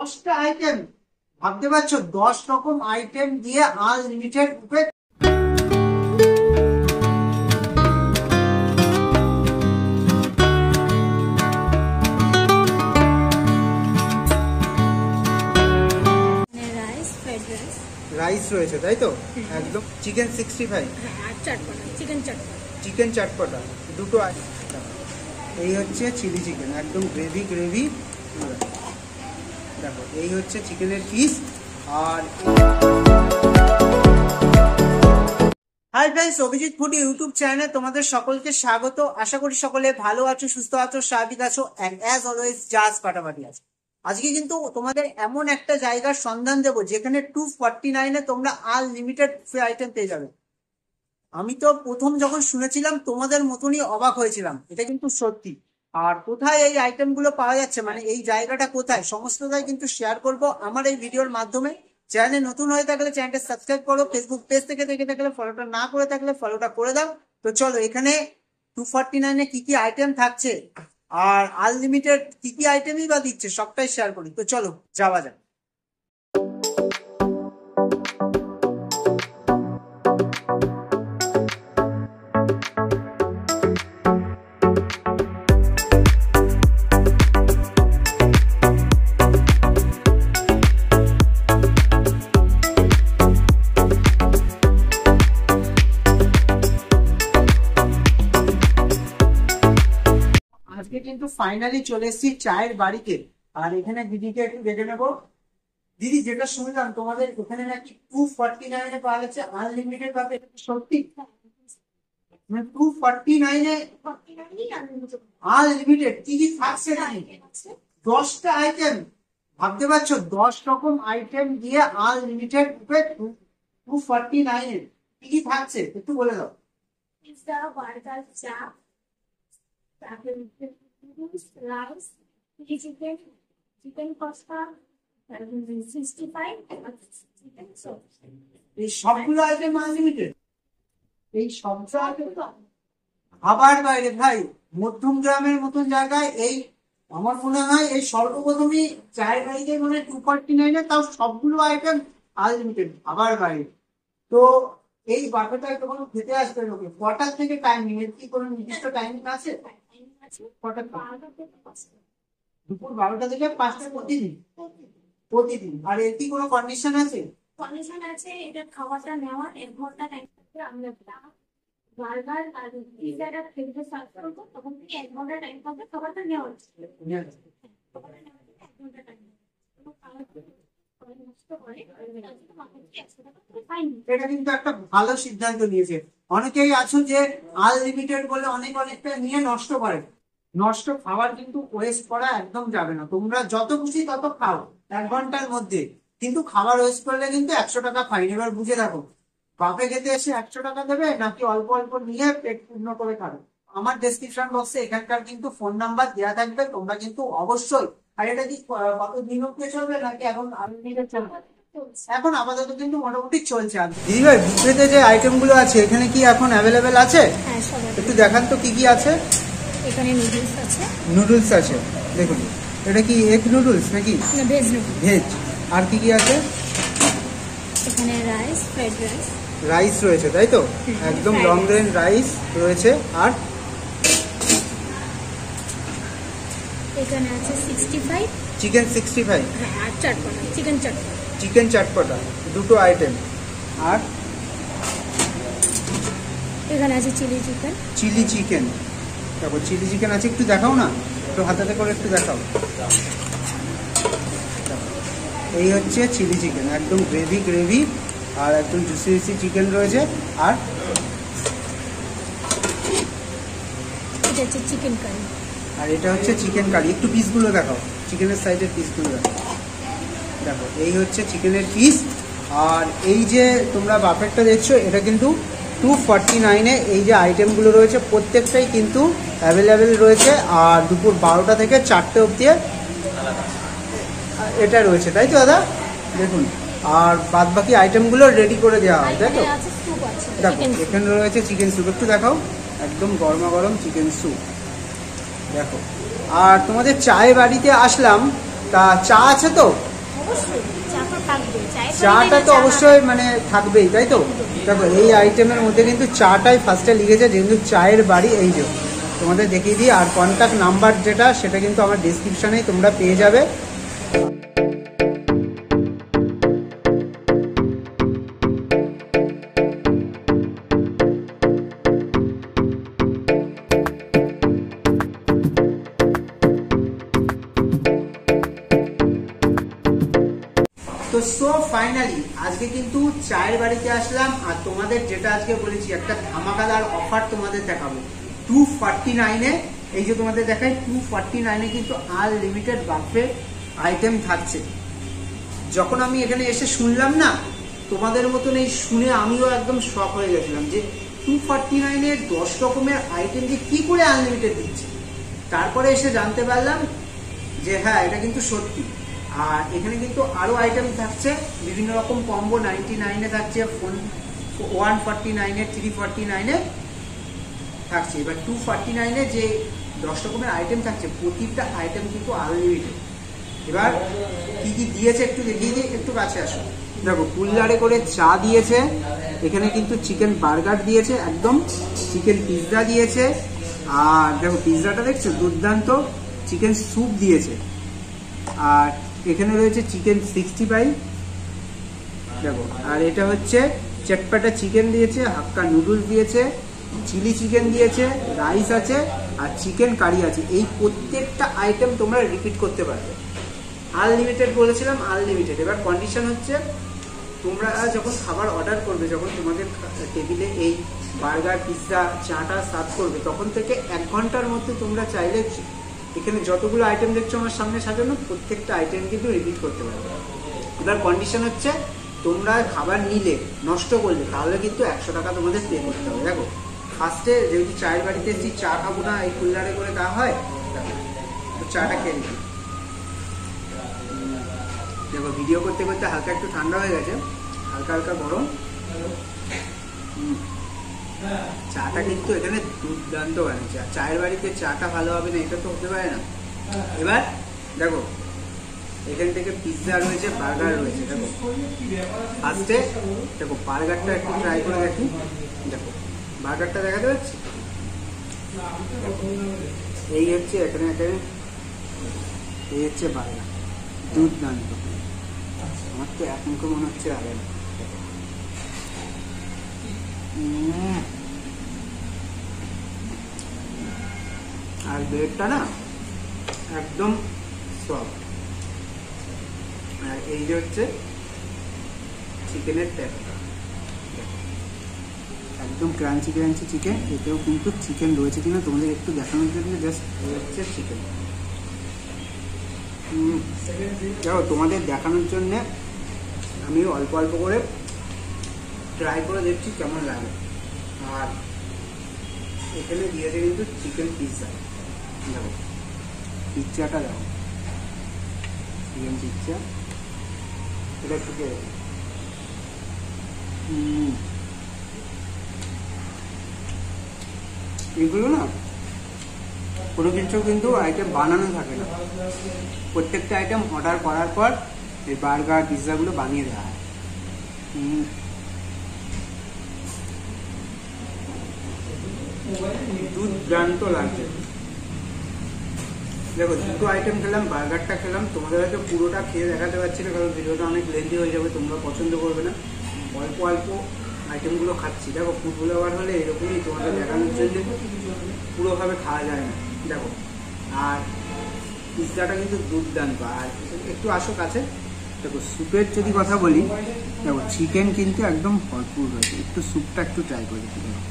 10টা আইটেম ভাবতে পারছো? 10 রকম আইটেম দিয়ে আনলিমিটেড বুফে। রাইস রয়েছে তাই তো, একদম চিকেন 65, চিকেন চাটপাটা দুটো। এই হচ্ছে চিলি চিকেন, একদম গ্রেভি গ্রেভি। দেখো এই হচ্ছে চিকেনের পিস। আর hi friends, Abhijit foodie YouTube চ্যানেলে তোমাদের সকলকে স্বাগত। আশা করি সকলে ভালো আছো, সুস্থ আছো, স্বাভাবিক আছো, এন্ড অ্যাজ অলওয়েজ জাস্ট ফাটাফাটি আছে। আজকে কিন্তু তোমাদের এমন একটা জায়গার সন্ধান দেবো যেখানে 249-এ তোমরা আনলিমিটেড বুফে আইটেম পেয়ে যাবে। আমি তো প্রথম যখন শুনেছিলাম তোমাদের মতনই অবাক হয়েছিলাম, এটা কিন্তু সত্যি। আর কোথায় এই আইটেম গুলো পাওয়া যাচ্ছে, মানে এই জায়গাটা কোথায়, সমস্তটাই কিন্তু শেয়ার করব আমার এই ভিডিওর মাধ্যমে। চ্যানেলে নতুন হয়ে থাকলে চ্যানেলটা সাবস্ক্রাইব করো, ফেসবুক পেজ থেকে দেখে থাকলে ফলোটা না করে থাকলে ফলোটা করে দাও। তো চলো, এখানে 249-এ কি কি আইটেম থাকছে আর আনলিমিটেড কি কি আইটেমই বা দিচ্ছে সবটাই শেয়ার করি। তো চলো যাওয়া যাক। আজকে কিন্তু ফাইনালি চলে এসেছি চায়ের বাড়িতে। আর এখানে দিদিকে একটু দেখে নেবো। দিদি, যেটা শুনলাম তোমাদের এখানে নাকি 249-এ পাওয়া যাচ্ছে আনলিমিটেড ভাবে, সত্যি? 249-এ আনলিমিটেড কি কি থাকছে? 10টা আইটেম ভাবতে পারছো? 10 রকম আইটেম দিয়ে আনলিমিটেড বুফে 249-এ কি কি থাকছে একটু বলে দাও। পিৎজা, বার্গার, চা, রাইস, চিকেন, চিকেন কষা, 65, চিকেন সস। এই সবগুলো আইটেম আনলিমিটেড? এই সবগুলো আইটেম খাবার বাইরে ভাই, মধ্যম গ্রামের মতন জায়গায় এই আমার মনে হয় এই সর্বপ্রথমই চায়ের বাড়িতে মানে 249-এ, তাও সবগুলো আইটেম আনলিমিটেড খাবার বাইরে। তো এই বাফেটা যখন খেতে আসবে লোকে, কটার থেকে টাইমিং, এর কি কোনো নির্দিষ্ট টাইমিং আছে? দুপুর 12টা থেকে 5টা প্রতিদিন? প্রতিদিন। আর এর কি কোনো কন্ডিশন আছে? কন্ডিশন আছে, এটা খাবারটা নেওয়ার 1 ঘন্টা টাইম থাকবে। আমরা বার্গার আর পিৎজাটা খেতে সার্ভ করবো, তখন থেকে 1 ঘন্টা টাইম পাবে খাবারটা নেওয়ার। এটা কিন্তু একটা ভালো সিদ্ধান্ত নিয়েছে। অনেকেই আছো যে আনলিমিটেড বলে অনেকটা নিয়ে নষ্ট করে। নষ্ট খাবার কিন্তু ওয়েস্ট করা একদম যাবে না। তোমরা যত খুশি তত খাও 1 ঘন্টার মধ্যে, কিন্তু খাবার ওয়েস্ট করলে কিন্তু 100 টাকা ফাইন। এবার বুঝে রাখো, বাপে খেতে এসে 100 টাকা দেবে নাকি অল্প অল্প নিয়ে পেট পূর্ণ করে খাবে। আমার ডেসক্রিপশন বক্সে এখানকার কিন্তু ফোন নাম্বার দেওয়া থাকবে, তোমরা কিন্তু অবশ্যই। আর এটা কি কত দিন অব্দি চলবে নাকি এখন আনলিমিটেড চলবে? এখন আপাতত কিন্তু মোটামুটি চলছে। দিদি ভাই, বুফেতে যে আইটেম গুলো আছে এখানে কি এখন অ্যাভেলেবেল আছে? হ্যাঁ, সব একটু দেখান তো কি কি আছে। এখানে নুডলস আছে। নুডলস আছে, দেখুন। এটা কি এগ নুডলস নাকি? না, ভেজ নুডলস। ভেজ। আর কি কি আছে? এখানে রাইস, ফ্রাইড রাইস। রাইস রয়েছে তাই তো, একদম লং রেঞ্জ রাইস রয়েছে। আর এখানে আছে 65, চিকেন 65। হ্যাঁ, আর চাটপাটা, চিকেন চাটপাটা। চিকেন চাটপাটা দুটো আইটেম। আর এখানে আছে চিলি চিকেন। চিলি চিকেন, তারপর চিলি চিকেন আছে, একটু দেখাও না, একটু হাতে করে একটু দেখাও। এই হচ্ছে চিলি চিকেন, একদম গ্রেভি গ্রেভি আর একদম জুসি জুসি চিকেন রয়েছে। আর এটা হচ্ছে চিকেন কারি। আর এটা হচ্ছে চিকেন কারি। একটু পিসগুলো দেখাও, চিকেনের সাইডের পিসগুলো দেখাও। দেখো এই হচ্ছে চিকেনের পিস। আর এই যে তোমরা বাফেটটা দেখছো, এটা কিন্তু 249-এ এই যে আইটেমগুলো রয়েছে প্রত্যেকটাই কিন্তু অ্যাভেলেবেল রয়েছে। আর দুপুর 12টা থেকে 4টে অবধি এটা রয়েছে তাই তো দাদা? দেখুন, আর বাদ বাকি আইটেমগুলো রেডি করে দেওয়া হয় তাই তো? দেখো এখানে রয়েছে চিকেন স্যুপ, একটু দেখাও, একদম গরমা গরম চিকেন স্যুপ। দেখো, আর তোমাদের চায়ের বাড়িতে আসলাম, তা চা আছে তো? অবশ্যই চা তো থাকবে, চাটা তো অবশ্যই মানে থাকবেই, তাই তো? দেখো এই আইটেমের মধ্যে কিন্তু চাটাই ফার্স্টে লিখেছে, যেহেতু চায়ের বাড়ি। এই যে তোমাদের দেখিয়ে দিই, আর কন্ট্যাক্ট নাম্বার যেটা সেটা কিন্তু আমার ডিসক্রিপশানেই তোমরা পেয়ে যাবে। তো সো ফাইনালি আজকে কিন্তু চায়ের বাড়িতে আসলাম, আর তোমাদের যেটা আজকে বলেছি একটা ধামাকাদার অফার তোমাদের দেখাবো 249-এ। এই যে তোমাদের দেখাই 249-এ কিন্তু আনলিমিটেড বাফে আইটেম থাকছে। যখন আমি এখানে এসে শুনলাম না, তোমাদের মতন এই শুনে আমিও একদম শক হয়ে গেছিলাম যে 249-এ 10 রকমের আইটেম যে কি করে আনলিমিটেড দিচ্ছে। তারপরে এসে জানতে পারলাম যে হ্যাঁ, এটা কিন্তু সত্যি। আর এখানে কিন্তু আরো আইটেম থাকছে, বিভিন্ন রকম কম্বো 99-এ থাকছে, 149-এ, 349-এ থাকছে। এবার 249-এ যে 10 রকমের আইটেম থাকছে, প্রতিটা আইটেম কিন্তু আনলিমিটেড। এবার কি কি দিয়েছে একটু দেখিয়ে দিই, একটু কাছে আসো। দেখো কুল্লারে করে চা দিয়েছে, এখানে কিন্তু চিকেন বার্গার দিয়েছে, একদম চিকেন পিৎজা দিয়েছে। আর দেখো পিৎজাটা দেখছো দুর্দান্ত, চিকেন স্যুপ দিয়েছে। আর এখানে রয়েছে চিকেন 65, দেখো। আর এটা হচ্ছে চটপটা চিকেন দিয়েছে, হাক্কা নুডলস দিয়েছে, চিলি চিকেন দিয়েছে, রাইস আছে, আর চিকেন কারি আছে। এই প্রত্যেকটা আইটেম তোমরা রিপিট করতে পারবে। আনলিমিটেড বলেছিলাম, আনলিমিটেড। এবার কন্ডিশন হচ্ছে তোমরা যখন খাবার অর্ডার করবে, যখন তোমাদের টেবিলে এই বার্গার পিৎজা চাটা সার্ভ করবে, তখন থেকে 1 ঘন্টার মধ্যে তোমরা চাইলে এখানে যতগুলো আইটেম দেখছো আমার সামনে সাজানো, প্রত্যেকটা আইটেম কিন্তু রিপিট করতে পারবে। এবার কন্ডিশন হচ্ছে তোমরা খাবার নিলে, নষ্ট করলে, তাহলে কিন্তু 100 টাকা তোমাদের পে করতে হবে। দেখো ফার্স্টে যেহেতু চায়ের বাড়িতে এসেছি, চা খাবো না, এই কুল্লারে করে দেওয়া হয়, তো চাটা খেয়ে নিই। দেখো ভিডিও করতে করতে হালকা একটু ঠান্ডা হয়ে গেছে, হালকা হালকা গরম। চাটা কিন্তু এখানে দুর্দান্ত বানিয়েছে। আর চায়ের বাড়িতে চাটা ভালো হবে না এটা তো হতে পারে না। এবার দেখো এখান থেকে পিৎজা রয়েছে, বার্গার রয়েছে। দেখো ফার্স্টে দেখো বার্গারটা একটু ট্রাই করে দেখি। দেখো বার্গারটা দেখাতে পাচ্ছি, এই হচ্ছে এখানে এখানে এই হচ্ছে বার্গার, দুর্দান্ত। আমার তো এক মুখে মনে হচ্ছে আগে না। আর ব্রেডটা না একদম সফট। আর এই যে হচ্ছে চিকেনের ট্যাপটা, একদম ক্রাঞ্চি ক্রাঞ্চি চিকেন। এতেও কিন্তু চিকেন রয়েছে কিনা তোমাদের একটু দেখানোর জন্য জাস্ট এই হচ্ছে চিকেন। দেখো তোমাদের দেখানোর জন্য আমি অল্প অল্প করে ট্রাই করে দেখছি কেমন লাগে। আর এখানে দিয়েছে কিন্তু চিকেন পিৎজা। দেখো পিৎজাটা দেখো, চিকেন পিৎজা, এটা ঢুকে এগুলো না কোনো কিছু কিন্তু আইটেম বানানো থাকে না, প্রত্যেকটা আইটেম অর্ডার করার পর এই বার্গার পিৎজাগুলো বানিয়ে দেওয়া হয়। দুর্দান্ত লাগছে। দেখো দুটো আইটেম খেলাম, বার্গারটা খেলাম, তোমাদের হয়তো পুরোটা খেয়ে দেখাতে পারছি না কারণ ভিডিওটা অনেক লেন্দি হয়ে যাবে, তোমরা পছন্দ করবে না। অল্প অল্প আইটেমগুলো খাচ্ছি। দেখো ফুড ব্লগার হলে এরকমই, তোমাদের দেখানোর জন্য পুরোভাবে খাওয়া যায় না। দেখো আর পিৎজাটা কিন্তু দুর্দান্ত। আর একটু আসো কাছে, দেখো স্যুপের যদি কথা বলি, দেখো চিকেন কিন্তু একদম ভরপুর রয়েছে। একটু স্যুপটা একটু ট্রাই করে দেখি। দেখো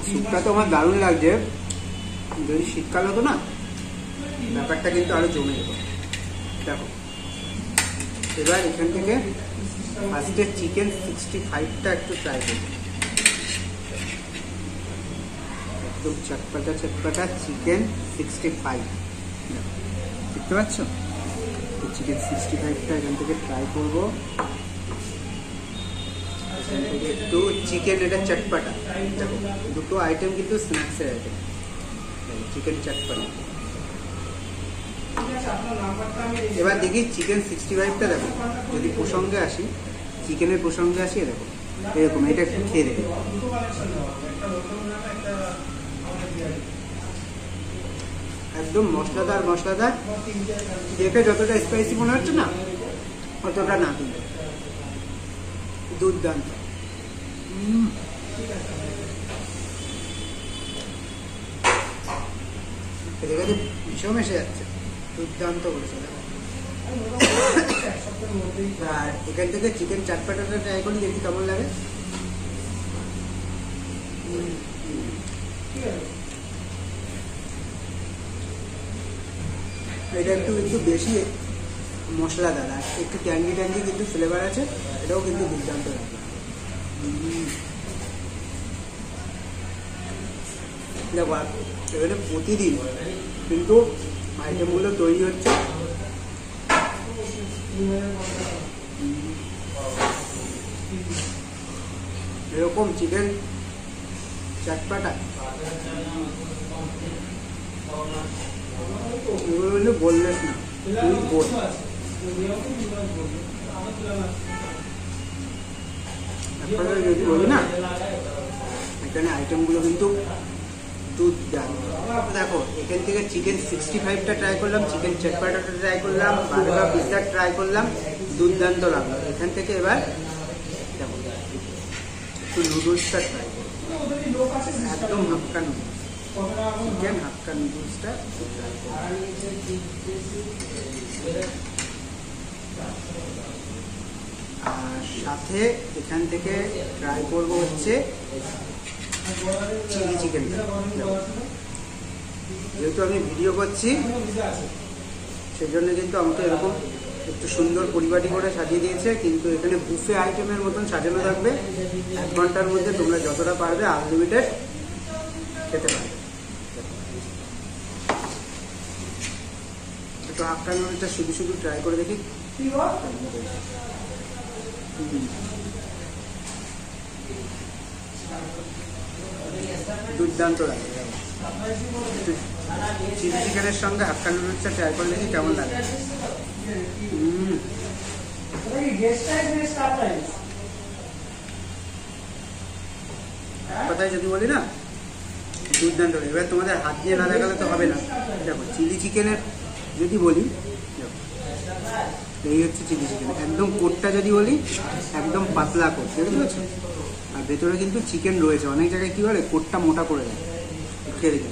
স্যুপটা তো আমার দারুণ লাগছে। যদি শীতকাল হতো না, ব্যাপারটা কিন্তু আরো জমে যেত। দেখো এবার এখান থেকে ফার্স্টে চিকেন 65টা একটু ট্রাই করি। একদম চটপটা চটপটা চিকেন 65, দেখতে পাচ্ছ? চিকেন 65টা এখান থেকে ট্রাই করবো। একটু চিকেন, এটা চটপাটা, দেখো দুটো আইটেম কিন্তু স্ন্যাক্সের আইটেম, চিকেন চটপাটা। এবার দেখি চিকেন 65টা দেখো, যদি প্রসঙ্গে আসি, চিকেনের প্রসঙ্গে আসি, দেখো এরকম, এটা একটু খেয়ে দেখো, একদম মশলাদার মশলাদার, দেখে যতটা স্পাইসি মনে হচ্ছে না অতটা না, কিন্তু দুর্দান্ত। দেখে ভীষণ এসে যাচ্ছে, দুর্দান্ত করেছে। আর এখান থেকে চিকেন চটপাটাটা ট্রাই করি, দেখি কেমন লাগে। এটা একটু বেশি মশলাদার, আর একটু ট্যাঙ্গি ট্যাঙ্গি কিন্তু ফ্লেভার আছে, এটাও কিন্তু দুর্দান্ত লাগে। দেখো এখানে প্রতিদিন কিন্তু আইটেমগুলো তৈরি হচ্ছে, এরকম চিকেন চটপাটা এগুলো বললেস না, তুই বল। যদি বলি না, এখানে আইটেমগুলো কিন্তু দুর্দান্ত। দেখো এখান থেকে চিকেন 65টা ট্রাই করলাম, চিকেন চটপাটাটা ট্রাই করলাম, বার্গার পিৎজা ট্রাই করলাম, দুর্দান্ত লাগলো। এখান থেকে এবার দেখো একটু নুডলসটা ট্রাই করবো, একদম হাক্কা নুডলস, চিকেন হাক্কা নুডলসটা ট্রাই করবো। আর সাথে এখান থেকে ট্রাই করবো হচ্ছে চিলি চিকেনটা। যেহেতু আমি ভিডিও করছি সেই জন্য কিন্তু আমাকে এরকম একটু সুন্দর পরিপাটি করে সাজিয়ে দিয়েছে, কিন্তু এখানে বুফে আইটেমের মতন সাজানো থাকবে। 1 ঘন্টার মধ্যে তোমরা যতটা পারবে আনলিমিটেড খেতে পারবে। একটু হাক্কা নুডলসটা শুধু শুধু ট্রাই করে দেখি, দুর্দান্ত লাগে। চিলি চিকেনের সঙ্গে হাক্কা নুডলসটা ট্রাই করে দেখি কেমন লাগে। কথায় যদি বলি না, দুর্দান্ত। এবার তোমাদের হাত দিয়ে না দেখালে তো হবে না। দেখো চিলি চিকেনের যদি বলি, এই হচ্ছে চিলি চিকেন, একদম কোটটা যদি বলি একদম পাতলা কোট, দেখতে পাচ্ছ? আর ভেতরে কিন্তু চিকেন রয়েছে, অনেক জায়গায় কি করে কোটটা মোটা করে দেয়, খেয়ে দেখে।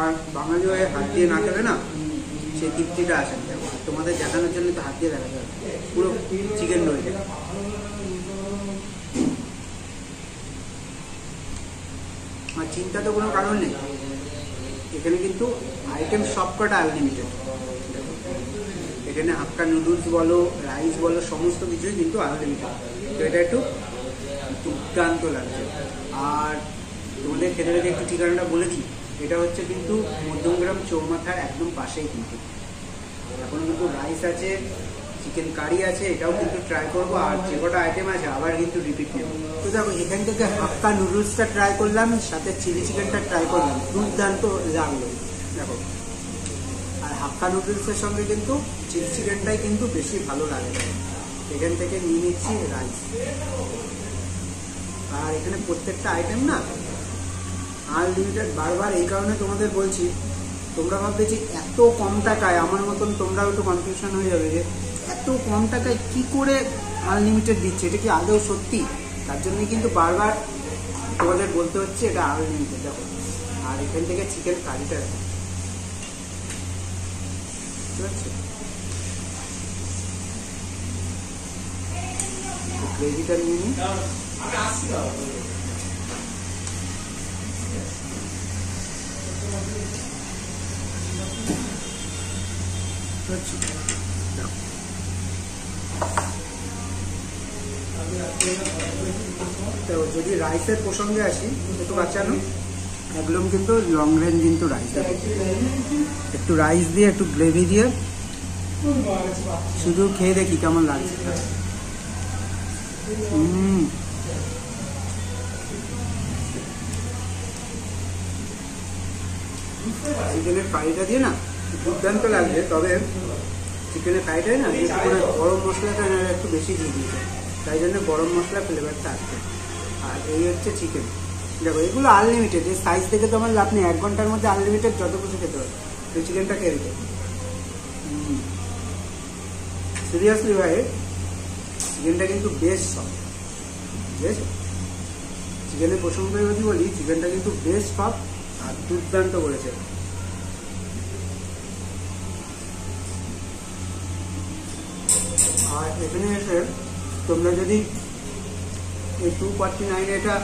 আর বাঙালি হয়ে হাত দিয়ে না খেলে না সেই তৃপ্তিটা আসে না। তোমাদের দেখানোর জন্য তো হাত দিয়ে দেখা যাবে, পুরো চিকেন রয়েছে। আর চিন্তা তো কোনো কারণ নেই, এখানে কিন্তু আইটেম সব কটা আনলিমিটেড। এখানে হাক্কা নুডলস বলো, রাইস বলো, সমস্ত কিছুই কিন্তু আনলিমিটেড। তো এটা একটু দুর্দান্ত লাগছে। আর তোমাদের খেতে খেতে একটু ঠিকানাটা বলে দিই, এটা হচ্ছে কিন্তু মধ্যমগ্রাম চৌমাথার একদম পাশেই। কিন্তু এখন কিন্তু রাইস আছে, চিকেন কারি আছে, এটাও কিন্তু ট্রাই করবো। আর যে কটা আইটেম আছে আবার কিন্তু রিপিট নেব। তো দেখো এখান থেকে হাক্কা নুডলসটা ট্রাই করলাম, সাথে চিলি চিকেনটা ট্রাই করলাম, দুর্দান্ত লাগলো। দেখো আর হাক্কা নুডলসের সঙ্গে কিন্তু চিলি চিকেনটাই কিন্তু বেশি ভালো লাগে। এখান থেকে নিয়ে নিচ্ছি রাইস। আর এখানে প্রত্যেকটা আইটেম না আনলিমিটেড। বারবার এই কারণে তোমাদের বলছি, তোমরা ভাববে যে এত কম টাকায়, আমার মতন তোমরাও একটু কনফিউশন হয়ে যাবে যে এত কম টাকায় কি করে আনলিমিটেড দিচ্ছে, এটা কি আদৌ সত্যি? তার জন্য কিন্তু বারবার তোমাদের বলতে হচ্ছে এটা আনলিমিটেড। দেখো আর এখান থেকে চিকেন কারিটা গ্রেভিটা নিয়ে নিই। তো যদি রাইসের প্রসঙ্গে আসি, একটু বাঁচানো একদম কিন্তু লং রেঞ্জ কিন্তু রাইস, একটু রাইস দিয়ে একটু গ্রেভি দিয়ে শুধু খেয়ে দেখি কেমন লাগছে। চিকেনের কারিটা দিয়ে না দুর্দান্ত লাগছে, তবে চিকেনের কারিটাই না একটু করে গরম মশলাটা একটু বেশি দিয়ে দিয়েছে, তাই জন্য গরম মশলা ফ্লেভারটা আসছে। আর এই হচ্ছে চিকেন। দেখো এগুলো আনলিমিটেড, এই সাইজ থেকে তো আমার আপনি 1 ঘন্টার মধ্যে আনলিমিটেড যত কিছু খেতে পারেন। তো চিকেনটা খেয়ে দিতে সিরিয়াসলি ভাই, চিকেনটা কিন্তু বেশ সফট, বেশ চিকেনের প্রসঙ্গে যদি বলি, চিকেনটা কিন্তু বেশ সফট আর দুর্দান্ত করেছে। আর এখানে এসে তোমরা যদি এই 249 এটা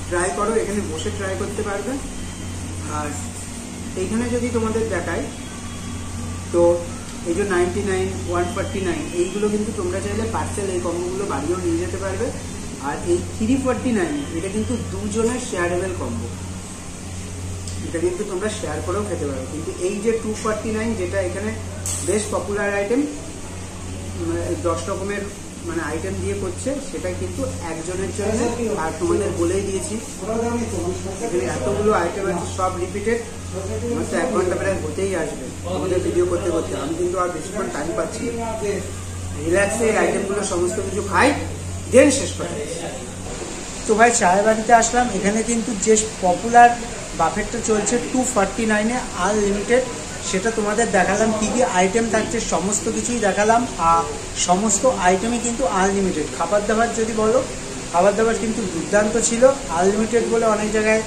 ট্রাই করো, এখানে বসে ট্রাই করতে পারবে। আর এইখানে যদি তোমাদের দেখায় তো এই যে 99, 149 এইগুলো কিন্তু তোমরা চাইলে পার্সেল এই কম্বোগুলো বাড়িও নিয়ে যেতে পারবে। আর এই 349 এটা কিন্তু দুজনের শেয়ারেবল কম্বো, এটা কিন্তু তোমরা শেয়ার করেও খেতে পারো। কিন্তু এই যে 249 যেটা এখানে বেশ পপুলার আইটেম, 10 রকমের মানে আইটেম দিয়ে করছে, সেটা কিন্তু একজনের জন্য। আর তোমাদের বলেই দিয়েছি এখানে এতগুলো আইটেম আছে, সব রিপিটেড, হয়তো 1 ঘন্টা প্রায় হতেই আসবে আমাদের ভিডিও করতে করতে। আমি কিন্তু আর বেশিক্ষণ টাইম পাচ্ছি না, রিল্যাক্সে এই আইটেমগুলো সমস্ত কিছু খাই দেন শেষ করে। তো ভাই চায়ের বাড়িতে আসলাম, এখানে কিন্তু যে পপুলার বাফেটটা চলছে 249-এ আনলিমিটেড, সেটা তোমাদের দেখালাম। কী কী আইটেম থাকছে সমস্ত কিছুই দেখালাম। আর সমস্ত আইটেমই কিন্তু আনলিমিটেড। খাবার দাবার যদি বলো, খাবার দাবার কিন্তু দুর্দান্ত ছিল। আনলিমিটেড বলে অনেক জায়গায়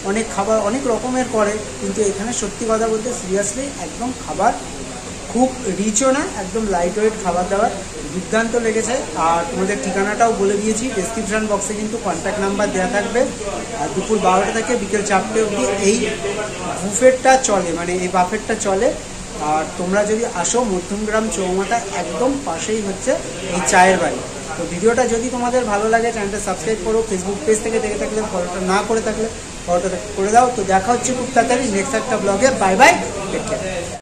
অনেক খাবার অনেক রকমের করে, কিন্তু এখানে সত্যি কথা বলতে সিরিয়াসলি একদম খাবার খুব রিচও না, একদম লাইট ওয়েট খাবার দাবার, দুর্দান্ত লেগেছে। আর তোমাদের ঠিকানাটাও বলে দিয়েছি, ডেসক্রিপশন বক্সে কিন্তু কন্ট্যাক্ট নাম্বার দেওয়া থাকবে। আর দুপুর 12টা থেকে বিকেল 4টে অবধি এই বুফেটটা চলে, মানে এই বাফেটটা চলে। আর তোমরা যদি আসো, মধ্যমগ্রাম চৌমাথা একদম পাশেই হচ্ছে এই চায়ের বাড়ি। তো ভিডিওটা যদি তোমাদের ভালো লাগে চ্যানেলটা সাবস্ক্রাইব করো। ফেসবুক পেজ থেকে দেখে থাকলে ফলোটা না করে থাকলে ফলোটা করে দাও। তো দেখা হচ্ছে খুব তাড়াতাড়ি নেক্সট একটা ব্লগে। Bye bye, take care.